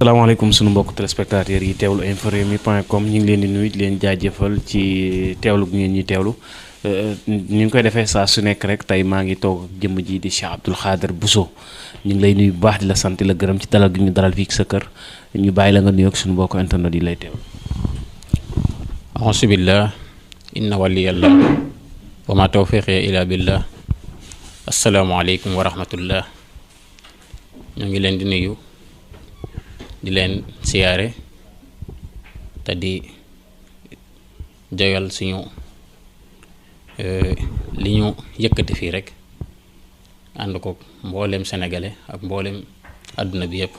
salaamaaleykum sunu mbokk téléspectateurs yi teewlu inforewmi.com ñu ngi leen di nuyu di leen jaajëfal ci teewlu bu ngeen ñuy teewlu ñu ngi koy defee saa su nekk rek tey maa ngi toog jëmm ji di Cheikh Abdoul Khader Bousso ñu ngi lay nuyu bu baax di la sant la gërëm ci dalal gi ñu dalal fii sa kër ñu bàyyi la nga nuyoog sunu mbokk internet yi lay teewlu. auzu billah inna waliyallah wa ma tawfiqi illa billah asalaamaaleykum wa rahmatullah ñu ngi leen di nuyu di leen siyaare te di joyal suñu li ñu yëkkati fii rek ànd ko mboolem sénégalais ak mboolem àdduna bi yëpp.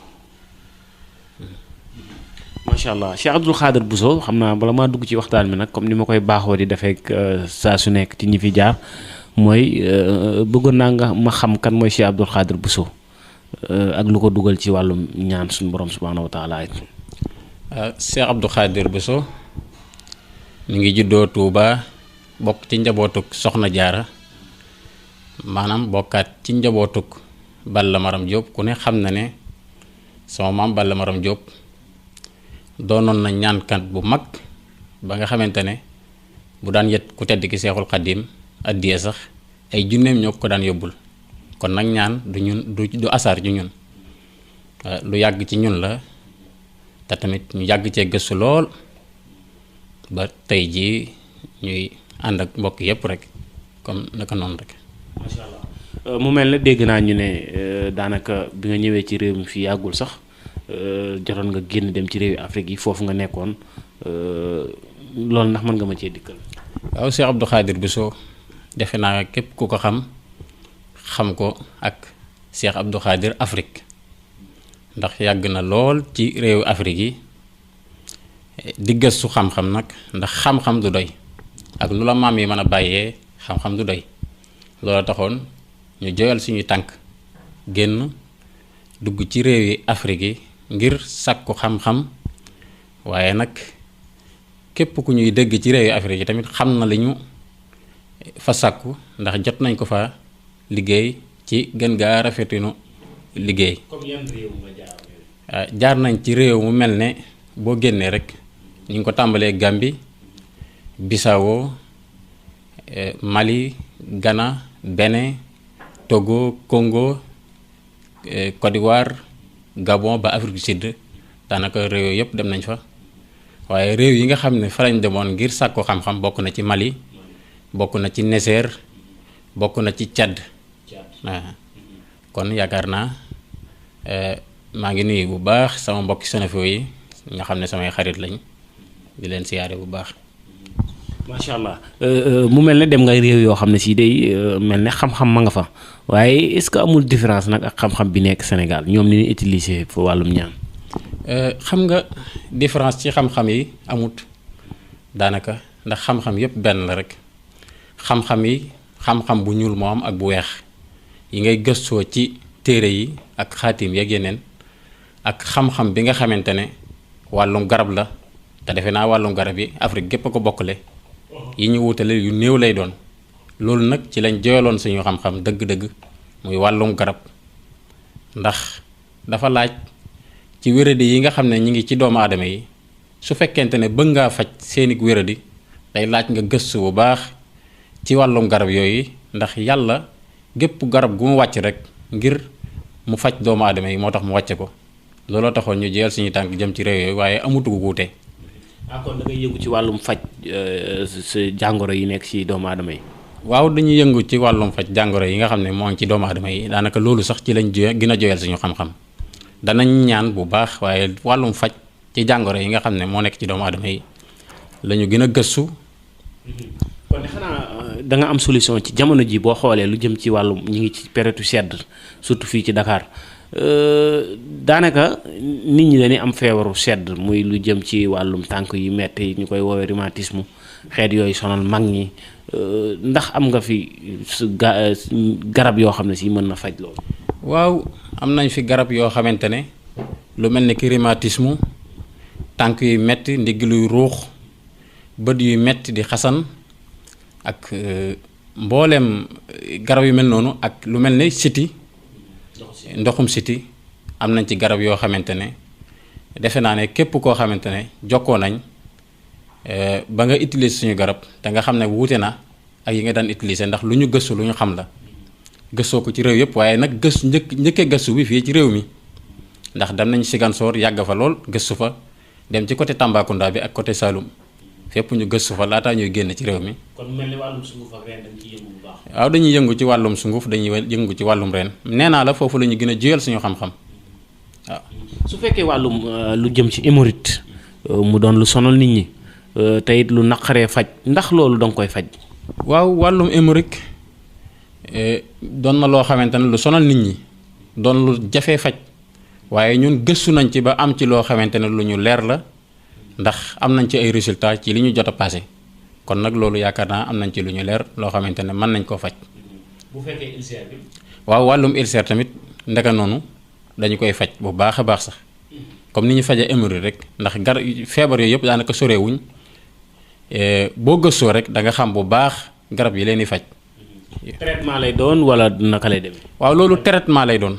macha allah Cheikh Abdoul Khader Bousso xam naa bala maa dugg ci waxtaan bi nag comme ni ma koy baaxoo di defee saa su nekk ci ñi fi jaar mooy bëggoon naa nga ma xam kan mooy Cheikh Abdoul Khader Bousso ak lu ko dugal ci wàllum ñaan suñu borom subhaanahu wa taala. Cheikh Abdoul Khader Bousso mi ngi juddoo Touba bokk ci njabootuk Soxna Jaara maanaam bokkaat ci njabootuk Balla Maram Diop ku ne xam na ne sama maam Balla Maram Diop doonoon na ñaankat bu mag ba nga xamante ne bu daan yet ku tedd ki Seexul Xaddim addiya sax ay junneem ñoo ko daan yóbbul kon nag ñaan du asaar ci ñun lu yàgg ci ñun la te tamit ñu yàgg cee gëstu lool ba tey jii ñuy ànd ak mbokk yépp rek comme naka noonu rek. macha allah mu mel ne dégg naa ñu ne daanaka bi nga ñëwee ci réew mi fii yàggul sax jotoon nga génn dem ci réewi Afrique yi foofu nga nekkoon loolu ndax mën nga ma cee dikkal. waaw Cheikh Abdoul Khader Bousso defe naa képp ku ko xam ko ak Cheikh Abdoul Khader Afrique ndax yàgg na lool ci réewu Afrique yi di gëstu xam-xam nag ndax xam-xam du doy ak lu la maam yi mën a bàyyee xam-xam du doy loola taxoon ñu joyal suñuy tànk génn dugg ci réewi Afrique yi ngir sàkku xam-xam waaye nag képp ku ñuy dégg ci réewi Afrique yi tamit xam na li ñu fa sàkku ndax jot nañ ko fa liggéey ci gën gaa rafetinu liggéey. comme yan réew nga jaar nañ ci réew mu mel ne boo génnee rek ñu ngi ko tàmbalee Gambie Bissau Mali Ghana Bénin Togo Congo Côte d'Ivoire Gabon ba Afrique du Sud daanaka réew yooyu yëpp dem nañ fa waaye réew yi nga xam ne fa lañ demoon ngir sàkku xam-xam bokk na ci Mali bokk na ci Niger bokk na ci Tchad kon yaakaar naa maa ngi nuyu bu baax sama mbokki Sénégal yi nga xam ne samay xarit lañ di leen siyaare bu baax. macha allah mu mel ne dem nga réew yoo xam ne si day mel ne xam-xam ma nga fa waaye est-ce que amul différence nag ak xam-xam bi nekk Sénégal ñoom ni ñuy utiliser fa wàllum ñaan. xam nga différence ci xam-xam yi amut daanaka ndax xam-xam yépp benn la rek xam-xam yi xam-xam bu ñuul moo am ak bu weex yi ngay gëstoo ci téere yi ak xaatim yeeg yeneen ak xam-xam bi nga xamante ne wàllum garab la te defe naa wàllum garab yi Afrique gépp a ko bokkale yi ñu wutale yu néew lay doon loolu nag ci lañ joyaloon suñu xam-xam dëgg-dëgg muy wàllum garab ndax dafa laaj ci wéradi yi nga xam ne ñi ngi ci doomu aadama yi su fekkente ne bëgg ngaa faj seeni wéradi day laaj nga gëstu bu baax ci wàllum garab yooyu ndax yàlla gépp garab gu mu wàcc rek ngir mu faj doomu aadama yi moo tax mu wàcce ko looloo taxoon ñu jël suñu tànk jëm ci réew yooyu waaye amutu gu wuute. kon da ngay yëngu ci wàllum faj sa jàngoro yi nekk ci doomu aadama yi. waaw dañuy yëngu ci wàllum faj jàngoro yi nga xam ne moo ngi ci doomu aadama yi daanaka loolu sax ci lañ gën a joyal suñu xam-xam danañ ñaan bu baax waaye wàllum faj ci jàngoro yi nga xam ne moo nekk ci doomu aadama yi la ñu gën a gëstu. kon xanaa da nga am solution ci jamono ji boo xoolee lu jëm ci wàllum ñu ngi ci période sedd surtout fii ci Dakar daanaka nit ñi dañuy am feebaru sedd muy lu jëm ci wàllum tànk yu metti ñu koy woowee rhumatisme xeet yooyu sonal mag ñi ndax am nga fi garab yoo xam ne si mën na faj loolu. waaw am nañ fi garab yoo xamante ne lu mel ni ki rhumatisme tànk yu metti ndigg luy ruux bët yu metti di xasan ak mboolem garab yu mel noonu ak lu mel ni siti ndoxum siti am nañ ci garab yoo xamante ne defe naa ne képp koo xamante ne jokkoo nañ ba nga utiliser suñu garab te nga xam ne wuute na ak yi nga daan utiliser ndax lu ñu gëstu lu ñu xam la gëstoo ko ci réew yëpp waaye nag njëkkee gëstu bi fii ci réew mi ndax dem nañ Sigansoor yàgg fa lool gëstu fa dem ci côté Tambacounda bi ak côté Saloum fépp ñu gëstu fa laataa ñuy génn ci réew mi. kon mel ni wàllum sunguf ak reen dañ ciy yëngu bu baax. waaw dañuy yëngu ci wàllum sunguf dañuy yëngu ci wàllum reen nee naa la foofu la ñu gën a jiyal suñu xam-xam waaw. su fekkee wàllum lu jëm ci hémorroïde mu doon lu sonal nit ñi te it lu naqaree faj ndax loolu danga koy faj. waaw wàllum hémorroïde doon na loo xamante ne lu sonal nit ñi doon lu jafee faj waaye ñun gëstu nañ ci ba am ci loo xamante ne lu ñu leer la ndax am nañ ci ay résultats ci li ñu jot a passé kon nag loolu yaakaar naa am nañ ci lu ñu leer loo xamante ne mën nañ koo faj. bu fekkee ulcère bi. waaw wàllum ulcère tamit ndeka noonu dañu koy faj bu baax a baax sax comme ni ñu fajee hémorroïde rek ndax feebar yooyu yëpp daanaka sorewuñ boo gëstoo rek da nga xam bu baax garab yi leen di faj. traitement lay doon wala naka lay demee. waaw loolu traitement lay doon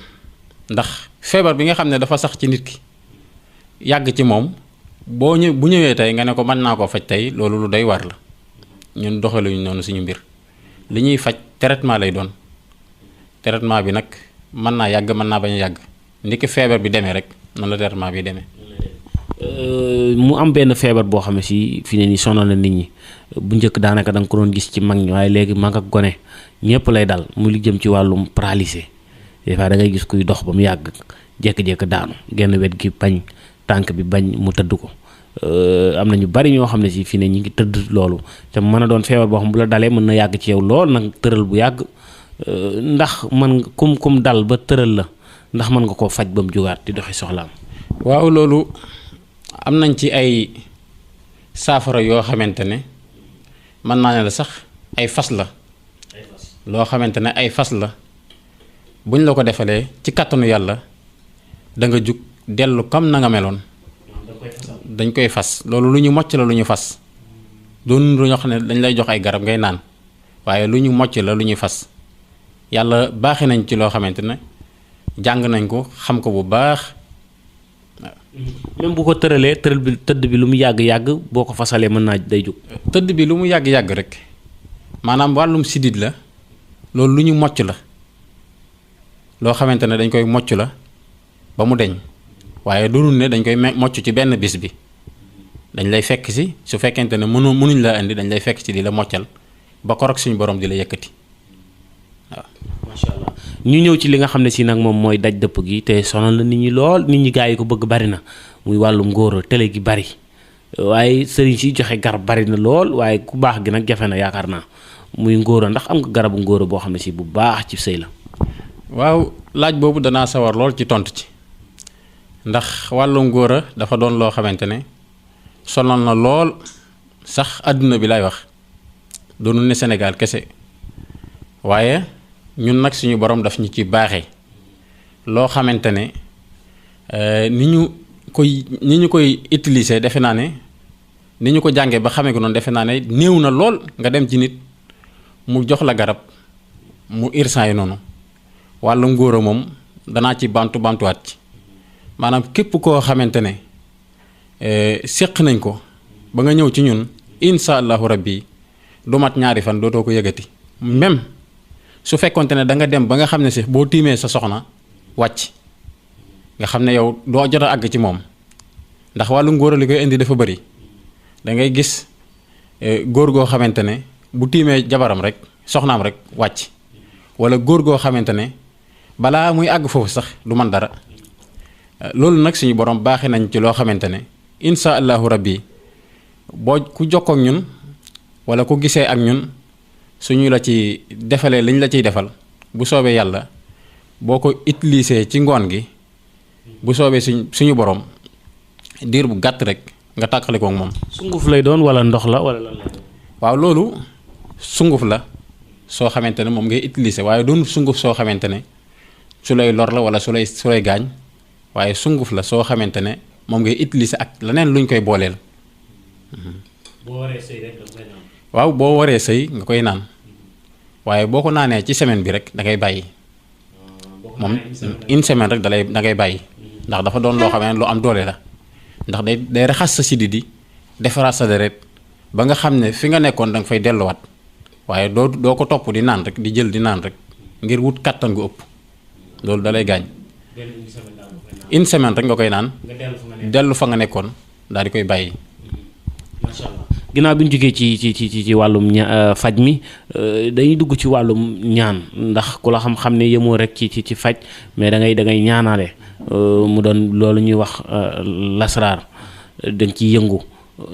ndax feebar bi nga xam ne dafa sax ci nit ki yàgg ci moom bu ñëwee tey nga ne ko mën naa koo faj tey loolu lu doy war la ñun doxaluñu noonu suñu mbir li ñuy faj traitement lay doon traitement bi nag mën naa yàgg mën naa bañ a yàgg ni ki feebar bi demee rek noonu la traitement bi demee. mu am benn feebar boo xam ne si fi ne nii sonal na nit ñi bu njëkk daanaka da nga ko doon gis ci mag ñi waaye léegi mag ak gone ñëpp lay dal mu li jëm ci wàllum paralysé des fois da ngay gis kuy dox ba mu yàgg jékki-jékki daanu genn wet gi bañ tànk bi bañ mu tëdd ko am na ñu bari ñoo xam ne si fi ne ñi ngi tëdd loolu te mën a doon feebar boo xam bu la dalee mën na yàgg ci yow lool nag tëral bu yàgg ndax man kum dal ba tëral la ndax mën nga koo faj ba mu jógaat di doxi soxlaam. waaw loolu am nañ ci ay saafara yoo xamante ne mën naa ne la sax ay fas la loo xamante ne ay fas la buñ la ko defalee ci kàttanu yàlla da nga jug dellu comme na nga meloon dañ koy fas loolu lu ñu mocc la lu ñu fas doon lu ñoo xam ne dañ lay jox ay garab ngay naan waaye lu ñu mocc la lu ñuy fas yàlla baaxee nañ ci loo xamante ne jàng nañ ko xam ko bu baax. même bu ko tëralee tëdd bi lu mu yàgg-yàgg boo ko fasalee mën naa day jóg. tëdd bi lu mu yàgg-yàgg rek maanaam wàllum sidit la loolu lu ñu mocc la loo xamante ne dañ koy mocc la ba mu deñ waaye doonul ne dañ koy mocc ci benn bis bi dañ lay fekk si su fekkente ne mënuñ la indi dañ lay fekk ci di la moccal ba korok suñu borom di la yëkkati waaw. macha allah ñu ñëw ci li nga xam ne si nag moom mooy daj dëpp gi te sonal na nit ñi lool nit ñi gaa yi ko bëgg bari na muy wàllum ngóoro télé gi bari waaye sëriñ si joxe garab bari na lool waaye ku baax gi nag jafe na yaakaar naa muy ngóoro ndax am nga garabu ngóoro boo xam ne si bu baax ci sëy la. waaw laaj boobu danaa sawar lool ci tontu ci ndax wàllum ngóoro dafa doon loo xamante ne sonal na lool sax àdduna bi lay wax doonu ne Sénégal kese waaye ñun nag suñu borom daf ñu ci baaxee loo xamante ne ni ñu koy utiliser defe naa ne ni ñu ko jàngee ba xamee ko noonu defe naa ne néew na lool nga dem ci nit mu jox la garab mu irsan yi noonu wàllu ngóora moom danaa ci bantuwaat ci maanaam képp koo xamante ne séq nañ ko ba nga ñëw ci ñun insha allahu rabbi du mat ñaari fan dootoo ko yëgati même su fekkonte ne da nga dem ba nga xam ne si boo tiimee sa soxna wàcc nga xam ne yow doo jot a àgg ci moom ndax wàllu ngóora li koy indi dafa bëri da ngay gis góor goo xamante ne bu tiimee jabaram rek soxnaam rek wàcc wala góor goo xamante ne balaa muy àgg foofu sax du man dara loolu nag suñu borom baaxee nañ ci loo xamante ne insha allahu rabbi boo ku jokkoo ak ñun wala ku gisee ak ñun suñu la ci defalee liñ la ciy defal bu soobee yàlla boo ko utilisé ci ngoon gi bu soobee suñu borom diir bu gàtt rek nga tàqale ko ak moom. sunguf lay doon wala ndox la wala lan lay doon. waaw loolu sunguf la soo xamante ne moom ngay utilisé waaye doon sunguf soo xamante ne su lay lor la wala su lay gaañ waaye sunguf la soo xamante ne moom ngay utiliser ak leneen luñ koy booleel. boo waree sëy rek da koy naan. waaw boo waree sëy nga koy naan waaye boo ko naanee ci semaine bi rek da ngay bàyyi. moom une semaine rek da ngay bàyyi. ndax dafa doon loo xam ne lu am doole la ndax day raxas sa sidit di defaraat sa deret ba nga xam ne fi nga nekkoon da nga fay delluwaat waaye doo ko topp di naan rek di jël di naan rek ngir wut kattan gu ëpp loolu da lay gaañ. une semaine rek nga koy naan dellu fa nga nekkoon daal di koy bàyyi. macha allah ginnaaw bi ñu jógee ci wàllum faj mi dañuy dugg ci wàllum ñaan ndax ku la xam-xam ne yemoo rek ci faj mais da ngay ñaanaale mu doon loolu ñuy wax lasraar dañ ciy yëngu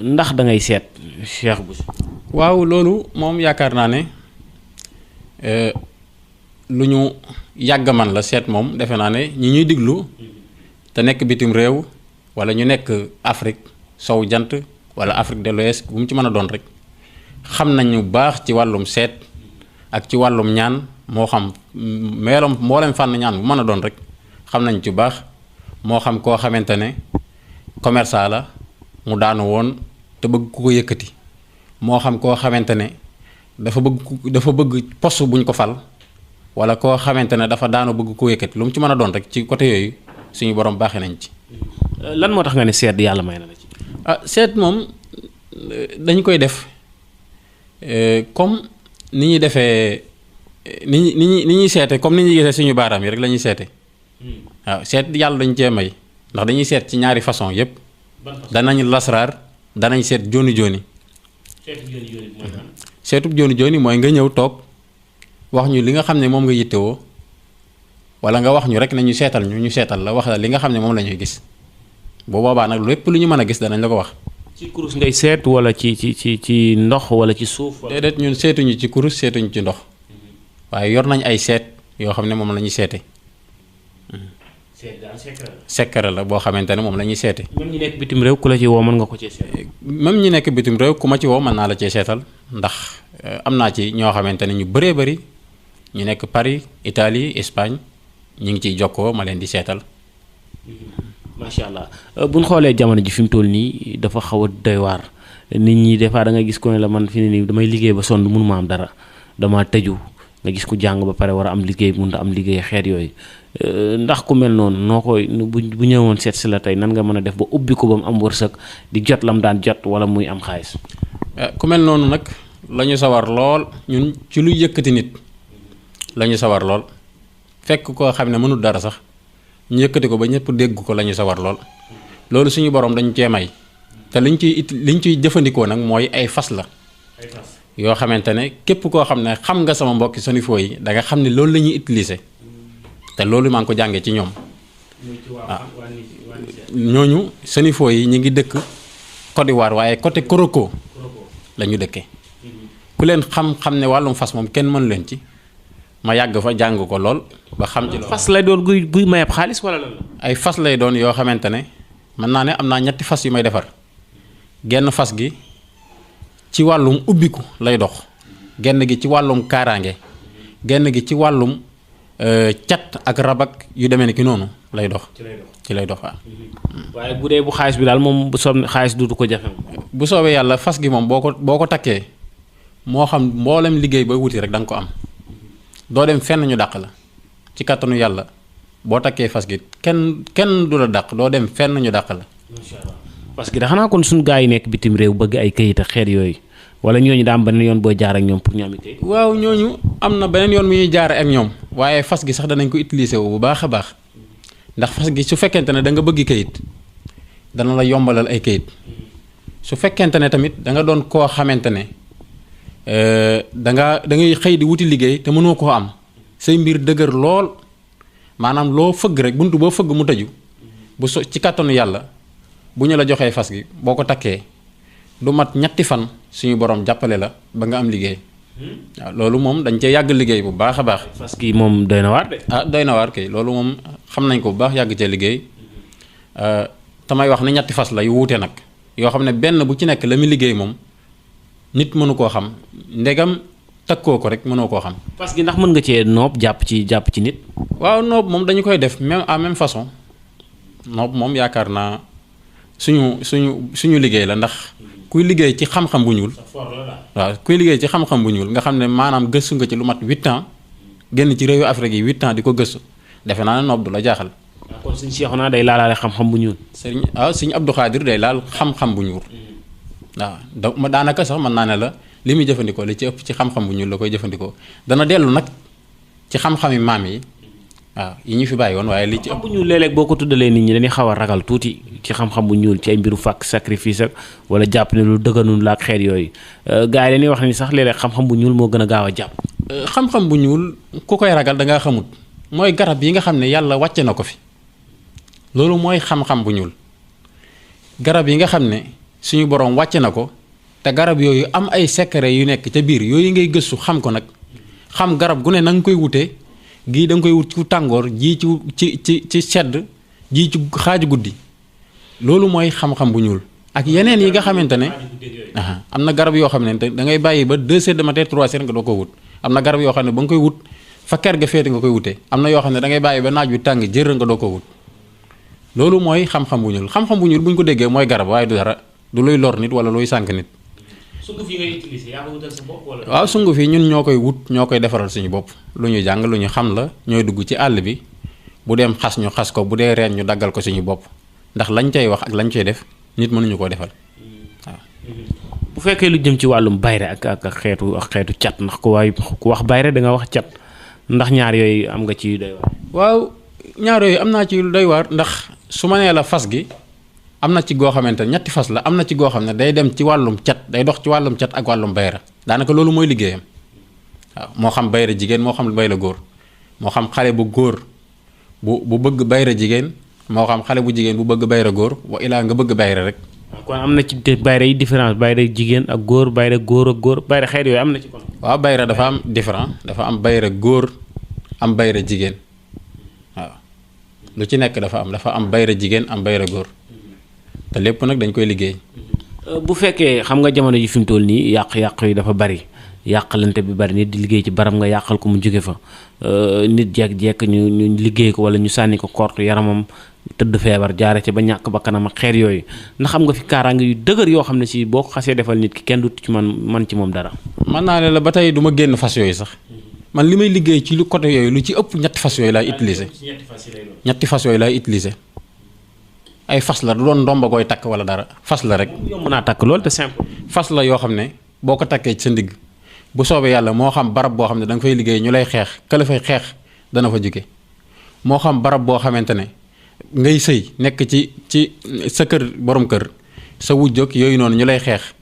ndax da ngay seet Cheikh Bousso. waaw loolu moom yaakaar naa ne lu ñu yàgg man la seet moom defe naa ne ñi ñuy diglu te nekk bitim réew wala ñu nekk Afrique sow jant wala Afrique de l'Ouest bu mu ci mën a doon rek xam nañu baax ci wàllum seet ak ci wàllum ñaan moo xam mboolem fànn ñaan bu mën a doon rek xam nañ ci baax moo xam koo xamante ne commerçant la mu daanu woon te bëgg ku ko yëkkati moo xam koo xamante ne dafa bëgg poste buñ ko fal wala koo xamante ne dafa daanu bëgg ko yëkkati lu mu ci mën a doon rek ci côté yooyu suñu borom baaxee nañ ci. lan moo tax nga ne seet yàlla may na la ci. seet moom dañ koy def comme ni ñuy defee ni ñuy seete comme ni ñuy gisee suñu baaraam yi rek la ñuy seete waaw seet yàlla dañ cee may ndax dañuy seet ci ñaari façon yépp danañ lasraar danañ seet jooni jooni. seetub jooni jooni mooy nga ñëw toog wax ñu li nga xam ne moom nga yittewoo wala nga wax ñu rek ne ñu seetal la wax la li nga xam ne moom la ñuy gis bu boobaa nag lépp lu ñu mën a gis danañ la ko wax. ci kurus ngay seet wala ci ndox wala ci suuf. déedéet ñun seetuñu ci kurus seetuñu ci ndox waaye yor nañ ay seet yoo xam ne moom la ñuy seete. seet daal secret la boo xamante ne moom la ñuy seete. même ñi nekk bitim réew ku la ci woo mën nga ko cee seet. même ñi nekk bitim réew ku ma ci woo mën naa la cee seetal ndax am naa ci ñoo xamante ne ñu bëree bëri ñu nekk Paris Italie Espagne ñu ngi ciy jokkoo ma leen di seetal. macha allah bu ñu xoolee jamono ji fi mu toll nii dafa xaw a doy waar nit ñi des fois da nga gis ko ne la man fi ne nii damay liggéey ba sonn mënuma am dara dama tëju nga gis ku jàng ba pare war a am liggéey mënut a am liggéey xeet yooyu ndax ku mel noonu noo koy bu ñëwoon seet si la tey nan nga mën a def ba ubbi ko ba mu am wërsëg di jot lam daan jot wala muy am xaalis. ku mel noonu nag la ñu sawar lool ñun ci lu yëkkati nit la ñu sawar lool fekk koo xam ne mënul dara sax. ñu yëkkati ko ba ñëpp dégg ko la ñu sawar lool loolu suñu borom dañu cee may te liñ ciy jëfandikoo nag mooy ay fas la yoo xamante ne képp koo xam ne xam nga sama mbokki sonifoo yi da nga xam ne loolu la ñuy utiliser te loolu maa ngi ko jàngee ci ñoom waaw ñooñu sonifoo yi ñu ngi dëkk Côte d'Ivoire waaye côté Koroko la ñu dëkkee ku leen xam ne wàllum fas moom kenn mënu leen ci ma yàgg fa jàng ko lool ba xam ci loolu. fas lay doon guy mayab xaalis wala lan la. ay fas lay doon yoo xamante ne mën naa ne am naa ñetti fas yu may defar genn fas gi ci wàllum ubbiku lay dox genn gi ci wàllum kaaraange genn gi ci wàllum cat ak rabak yu demee ni ki noonu lay dox. ci lay dox waaw. waaye bu dee bu xaalis bi daal moom bu soob xaalis duutu ko jafe. bu soobee yàlla fas gi moom boo ko takkee moo xam mboolem liggéey ba wuti rek da nga ko am. doo dem fenn ñu dàq la ci kàttanu yàlla boo takkee fas gi kenn du la dàq doo dem fenn ñu dàq la. macha allah parce que da xanaa kon suñu gaa yi nekk bitim réew bëgg ay kayit ak xeet yooyu wala ñooñu daa am beneen yoon booy jaar ak ñoom pour ñu am kayit. waaw ñooñu am na beneen yoon mu ñuy jaare ak ñoom waaye fas gi sax danañ ko utiliser wu bu baax a baax ndax fas gi su fekkente ne da nga bëgg kayit dana la yombalal ay kayit su fekkente ne tamit da nga doon koo xamante ne. da ngay xëy di wuti liggéey te mënoo koo am say mbir dëgër lool maanaam loo fëgg rek buntu boo fëgg mu tëju bu ci kàttanu yàlla bu ñu la joxee fas gi boo ko takkee du mat ñetti fan suñu borom jàppale la ba nga am liggéey waaw loolu moom dañ cee yàgg liggéey bu baax a baax. fas gi moom doy na waar de. doy na waar kay loolu moom xam nañ ko bu baax yàgg cee liggéey tamay wax ne ñetti fas la yu wuute nag yoo xam ne benn bu ci nekk la muy liggéey moom. nit mënu koo xam ndegam takkoo ko rek mënoo koo xam. parce que ndax mën nga cee noob jàpp ci nit. waaw noob moom dañu koy def même en même façon noob moom yaakaar naa suñu liggéey la ndax kuy liggéey ci xam-xam bu ñuul. waaw kuy liggéey ci xam-xam bu ñuul nga xam ne maanaam gëstu nga ci lu mat 8 ans génn ci réewu Afrique yi 8 ans di ko gëstu defe naa ne noob du la jaaxal. kon suñu Cheikhouna day laalaale xam-xam bu ñuul. sëñ Abdou Khadir day laal xam-xam bu ñuul. waaw donc ma daanaka sax mën naa ne la li muy jëfandikoo li ci ëpp ci xam-xam bu ñuul la koy jëfandikoo dana dellu nag ci xam-xami maam yi waaw yi ñu fi bàyyi woon waaye li ci ëpp. bu ñuul léeg-léeg boo ko tuddalee nit ñi dañuy xaw a ragal tuuti ci xam-xam bu ñuul ci ay mbiru fàkk sacrifice ak wala jàpp ne lu dëgganul la ak xeet yooyu gars yi dañuy wax ni sax léeg-léeg xam-xam bu ñuul moo gën a gaaw a jàpp. xam-xam bu ñuul ku koy ragal da ngaa xamut mooy garab yi nga xam ne yàlla wàcce na ko fi loolu mooy xam-xam bu ñuul garab yi nga xam ne suñu borom wàcce na ko te garab yooyu am ay secret yu nekk ca biir yooyu ngay gëstu xam ko nag xam garab gu ne na nga koy wutee gii da nga koy wut ci tàngoor jii ci sedd jii ci xaaju guddi loolu mooy xam-xam bu ñuul ak yeneen yi nga xamante ne am na garab yoo xam ne da ngay bàyyi ba 2 heures de matin 3 heures nga doo ko wut am na garab yoo xam ne ba nga koy wut fa ker ga féete nga koy wutee am na yoo xam ne da ngay bàyyi ba naaj bi tàng jër nga doo ko wut loolu mooy xam-xam bu ñuul xam-xam bu ñuul bu ñu ko déggee mooy garab waaye du dara du luy lor nit wala luy sànk nit. sunguf yi ngay utiliser yaa ko wutal sa bopp wala. waaw sunguf yi ñun ñoo koy wut ñoo koy defaral suñu bopp lu ñu jàng lu ñu xam la ñooy dugg ci àll bi bu dem xas ñu xas ko bu dee reen ñu daggal ko suñu bopp ndax lañ cay wax ak lañ cay def nit mënuñu koo defal waaw. bu fekkee lu jëm ci wàllum bayre ak xeetu cat ndax ku wax bayre da nga wax cat ndax ñaar yooyu am nga ci doy waar. waaw ñaar yooyu am naa ci doy waar ndax su ma nee la fas gi am na ci goo xamante ne ñetti fas la am na ci goo xam ne day dem ci wàllum cat day dox ci wàllum cat ak wàllum bayra daanaka loolu mooy liggéeyam waaw moo xam bayra jigéen moo xam bayra góor moo xam xale bu góor bu bëgg bayra jigéen moo xam xale bu jigéen bu bëgg bayra góor wa ilaa nga bëgg bayra rek. kon am na ci bayra yi différence bayra jigéen ak góor bayra góor ak góor bayra xeet yooyu am na ci kon. waaw bayra dafa am différent dafa am bayra góor am bayra jigéen waaw lu ci nekk dafa am bayra jigéen am bayra góor te lépp nag dañ koy liggéey. bu fekkee xam nga jamono ji fi mu toll nii yàq-yàq yi dafa bari yàqalante bi bari nit di liggéey ci barab nga yàqal ko mu jóge fa nit jekk-jekk ñu liggéey ko wala ñu sànni ko korte yaramam tëdd feebar jaare ci ba ñàkk ba kanam ak xeer yooyu ndax xam nga fi kaaraange yu dëgër yoo xam ne si boo ko xasee defal nit ki kenn du ci man ci moom dara. mën naa ne la ba tey du ma génn fas yooyu sax man li may liggéey ci lu côté yooyu lu ci ëpp ñetti fas yooyu laay utiliser. ñetti fas yooyu laay utiliser. ay fas la du doon ndomba koy takk wala dara fas la rek. yomb naa takk lool te simple. fas la yoo xam ne boo ko takkee ci sa ndigg bu soobee yàlla moo xam barab boo xam ne da nga fay liggéey ñu lay xeex ka la fay xeex dana fa jóge moo xam barab boo xamante ne ngay sëy nekk ci sa kër borom kër sa wujjog yooyu noonu ñu lay xeex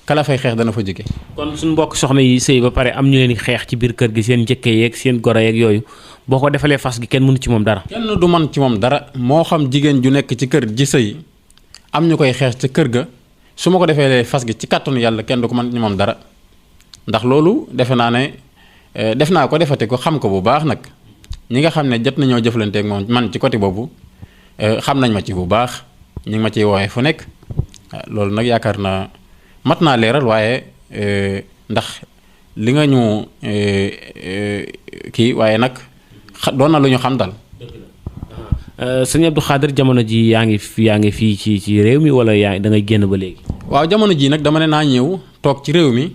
ka la fay xeex dana fa jóge. kon suñu mbokk soxna yi sëy ba pare am ñu leen di xeex ci biir kër gi seen njëkke yeeg seen goro yeeg yooyu boo ko defalee fas gi kenn mënu ci moom dara. kenn du man ci moom dara moo xam jigéen ju nekk ci kër ji sëy am ñu koy xeex ca kër ga su ma ko defee fas gi ci kàttanu yàlla kenn du ko man ci moom dara ndax loolu defe naa ne def naa ko defate ko xam ko bu baax nag ñi nga xam ne jot nañoo jëflanteek moom man ci côté boobu xam nañ ma ci bu baax ñi ngi ma ciy woowee fu nekk loolu nag yaakaar naa mat naa leeral waaye ndax li nga ñu kii waaye nag doon na lu ñu xam dal. sëñ Abdou Khadir jamono ji yaa ngi fii ci réew mi wala da ngay génn ba léegi. waaw jamono ji nag dama ne naa ñëw toog ci réew mi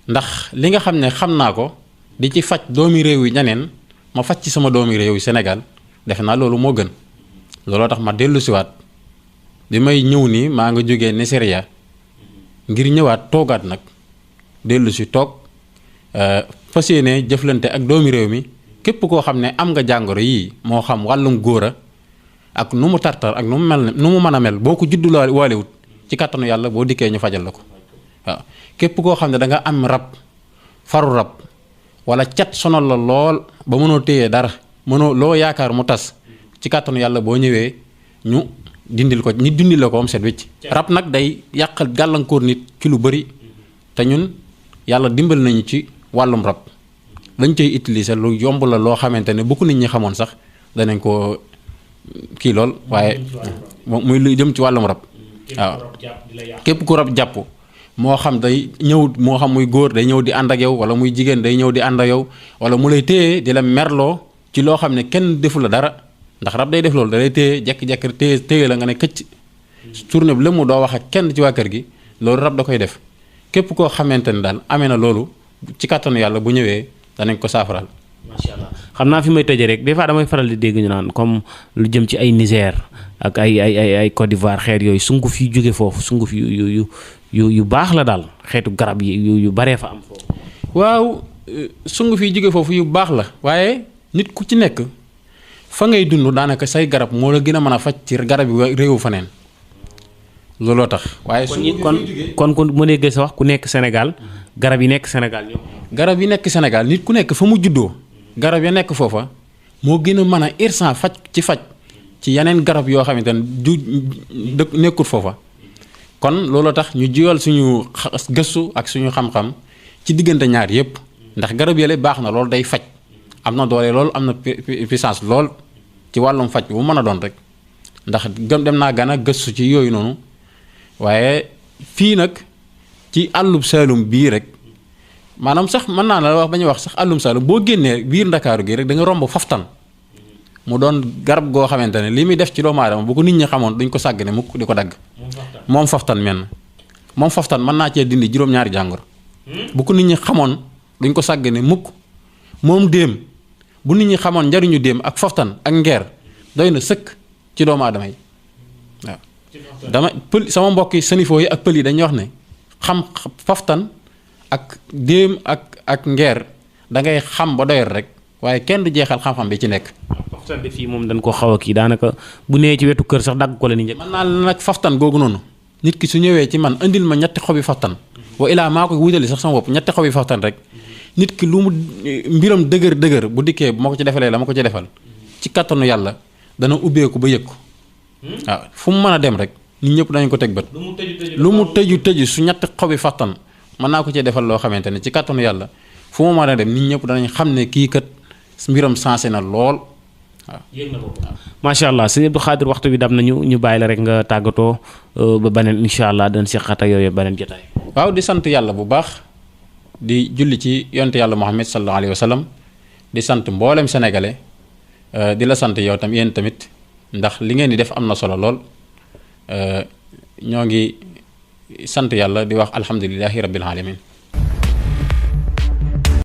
ndax li nga xam ne xam naa ko di ci faj doomi réew yi ñeneen ma faj ci sama doomi réew yi Sénégal defe naa loolu moo gën looloo tax ma dellu siwaat bi may ñëw nii maa nga jógee Nigeria ngir ñëwaat toogaat nag dellu si toog fas yéene jëflante ak doomi réew mi képp koo xam ne am nga jàngoro yii moo xam wàllum góora ak nu mu tartar ak nu mu mën a mel boo ko juddu waalewut ci kàttanu yàlla boo dikkee ñu fajal la ko waaw képp koo xam ne da nga am rab faru rab wala cat sonal la lool ba mënoo téye dara mënoo loo yaakaar mu tas ci kàttanu yàlla boo ñëwee ñu dindil la ko am set wicc rab nag day yàqal gàllankoor nit ci lu bari te ñun yàlla dimbal nañu ci wàllum rab lañ cay utiliser lu yomb la loo xamante ne bu ko nit ñi xamoon sax danañ ko kii lool waaye muy lu jëm ci wàllum rab waaw képp ku rab jàpp moo xam day ñëw moo xam muy góor day ñëw di ànd ak yow wala muy jigéen day ñëw di ànd ak yow wala mu lay téye di la merloo ci loo xam ne kenn defu la dara ndax rab day def loolu da lay téye jekk-jekk téye la nga ne këcc tournée bi lëmu doo wax ak kenn ci waa kër gi loolu rab da koy def képp koo xamante ne daal amee na loolu ci kàttanu yàlla bu ñëwee danañ ko saafaraal. macha allah xam naa fi may tëjee rek des fois damay faral di dégg ñu naan comme lu jëm ci ay Niger ak ay Côte d'Ivoire xeet yooyu sunguf yu jóge foofu sunguf yu baax la daal xeetu garab yi yu baree fa am foofu. waaw sunguf yi jóge foofu yu baax la waaye nit ku ci nekk fa ngay dund daanaka say garab moo la gën a mën a faj ci garab yi réewu faneen looloo tax. waaye kon mu ne sa wax ku nekk Sénégal garab yi nekk Sénégal ñoom. garab yi nekk Sénégal nit ku nekk fa mu juddoo garab ya nekk foofa moo gën a mën a irsan faj ci yeneen garab yoo xamante ne nekkul foofa kon looloo tax ñu jiwal suñu gëstu ak suñu xam-xam ci diggante ñaar yépp ndax garab yële baax na lool day faj am na doole lool am na puissance lool ci wàllum faj bu mën a doon rek ndax dem naa gën a gëstu ci yooyu noonu waaye fii nag ci àllub Saalum bii rek maanaam sax mën naa la wax ba ñuy wax sax àllum Saalum boo génnee biir Ndakaaru gi rek da nga romb faftan mu doon garab goo xamante ne li muy def ci doomu aadama bu ko nit ñi xamoon duñ ko sàgg ne mukk di ko dagg. moom faftan moom faftan mën naa cee dindi juróom-ñaari jàngoro. bu ko nit ñi xamoon duñ ko sàgg ne mukk moom déem bu nit ñi xamoon njariñu déem ak faftan ak ngeer doy na sëkk ci doomu aadama yi waaw. dama pël sama mbokki sanifoo yi ak pël yi dañuy wax ne xam faftan ak déem ak ngeer da ngay xam ba doyal rek waaye kenn du jeexal xam-xam bi ci nekk. faftan de fii moom dañ koo xaw a kii daanaka bu nee ci wetu kër sax dagg ko la ni njëkk. mën naa la nag faftan googu noonu nit ki su ñëwee ci man indil ma ñetti xobi faftan wa ilaa maa ko wutali sax sama bopp ñetti xobi faftan rek nit ki lu mu mbiram dëgër bu dikkee bu ma ko ci defalee la ma ko ci defal ci kattanu yàlla dana ubbeeku ba yëg ko waaw fu mu mën a dem rek nit ñëpp dañu ko teg bët. lu mu tëju su ñetti xobi faftan mën naa ko ci defal loo xamante ne ci kattanu yàlla fu mu mën a dem nit ñëpp danañ xam ne kii kat mbiram sensé na lool. waaw yéeg na ko macha allah sëñ Abdou Khadre waxtu bi dab nañu ñu bàyyi la rek nga tàggatoo ba beneen incha allah dañ si xata yooyu beneen jotaay. waaw di sant yàlla bu baax di julli ci yonte yàlla Muhammad sallallahu alayhi wa sallam di sant mboolem sénégalais di la sant yow tam yéen tamit ndax li ngeen di def am na solo lool ñoo ngi sant yàlla di wax alhamdulilahi rabbil alamin